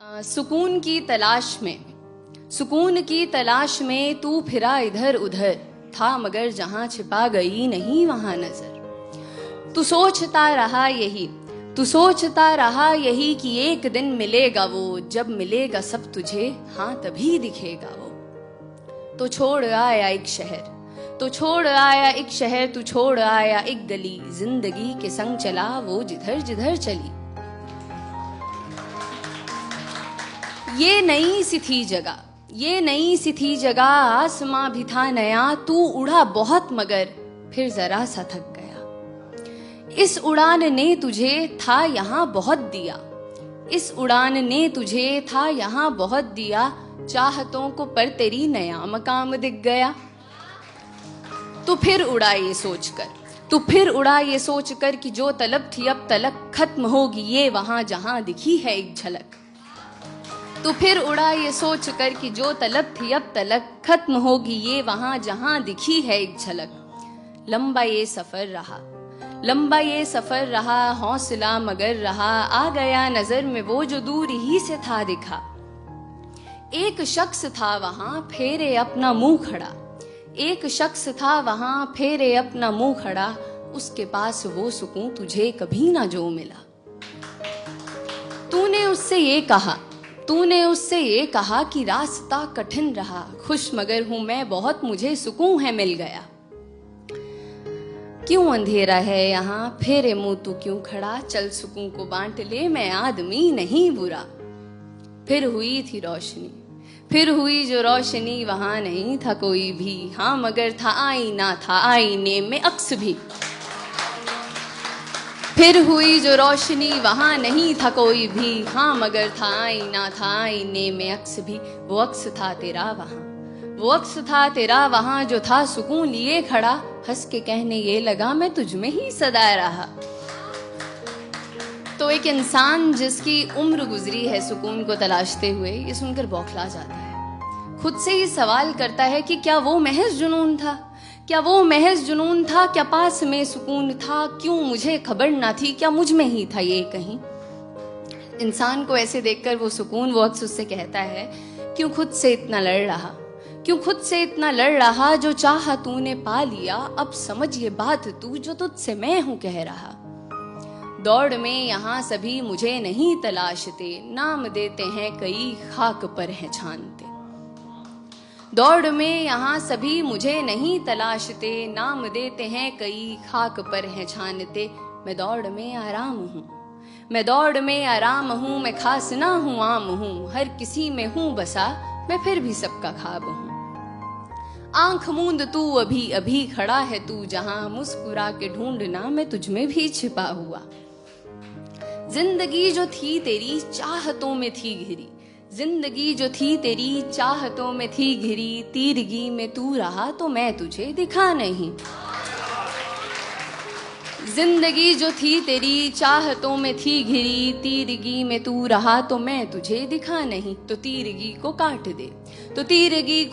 सुकून की तलाश में तू फिरा इधर उधर, था मगर जहां छिपा गई नहीं वहां नजर। तू सोचता रहा यही कि एक दिन मिलेगा वो, जब मिलेगा सब तुझे हाँ तभी दिखेगा वो। तो छोड़ आया एक शहर, तू छोड़ आया एक गली, जिंदगी के संग चला वो जिधर जिधर चली। ये नई सी थी जगह, आसमां भी था नया, तू उड़ा बहुत मगर फिर जरा सा थक गया। इस उड़ान ने तुझे था यहाँ बहुत दिया, चाहतों को पर तेरी नया मकाम दिख गया। तू फिर उड़ा ये सोचकर कि जो तलब थी अब तलक खत्म होगी ये वहां जहां दिखी है एक झलक। तू फिर उड़ा ये सोचकर कि जो तलब थी अब तलक खत्म होगी ये वहां जहां दिखी है एक झलक। लंबा ये सफर रहा, हौसला मगर रहा, आ गया नजर में वो जो दूर ही से था दिखा। एक शख्स था वहां फेरे अपना मुंह खड़ा, उसके पास वो सुकून तुझे कभी ना जो मिला। तूने उससे ये कहा कि रास्ता कठिन रहा, खुश मगर हूं मैं बहुत, मुझे सुकून है मिल गया। क्यों अंधेरा है यहाँ, फेरे मुंह तू क्यों खड़ा, चल सुकून को बांट ले, मैं आदमी नहीं बुरा। फिर हुई जो रोशनी, वहां नहीं था कोई भी, हाँ मगर था आईना, था आईने में अक्स भी। फिर हुई जो रोशनी, वहां नहीं था कोई भी, हाँ मगर था आईना, था आईने में अक्स भी। वो अक्स था तेरा वहां जो था सुकून लिए खड़ा, हंस के कहने ये लगा मैं तुझ में ही सदा रहा। तो एक इंसान जिसकी उम्र गुजरी है सुकून को तलाशते हुए, ये सुनकर बौखला जाता है। खुद से ही सवाल करता है कि क्या वो महज जुनून था, क्या पास में सुकून था, क्यों मुझे खबर ना थी, क्या मुझ में ही था ये कहीं। इंसान को ऐसे देखकर वो सुकून, वो अक्स उससे कहता है, क्यों खुद से इतना लड़ रहा, जो चाहा तूने पा लिया, अब समझ ये बात तू जो तुझसे मैं हूं कह रहा। दौड़ में यहाँ सभी मुझे नहीं तलाशते, नाम देते हैं कई खाक पर हैं छानते। दौड़ में यहाँ सभी मुझे नहीं तलाशते, नाम देते हैं कई खाक पर हैं छानते। मैं दौड़ में आराम हूँ, मैं खास ना हूँ आम हूँ, हर किसी में हूँ बसा, मैं फिर भी सबका ख्वाब हूँ। आंख मूंद तू अभी खड़ा है तू जहां, मुस्कुरा के ढूंढना मैं तुझ में भी छिपा हुआ। जिंदगी जो थी तेरी चाहतों में थी घिरी, तीरगी में तू रहा तो मैं तुझे दिखा नहीं। जिंदगी जो थी तेरी चाहतों में थी घिरी, तीरगी में तू रहा तो मैं तुझे दिखा नहीं। तो तीरगी को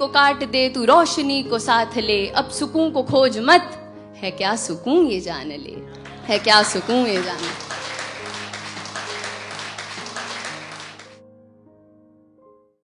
काट दे तू रोशनी को साथ ले, अब सुकून को खोज मत, है क्या सुकून ये जान ले।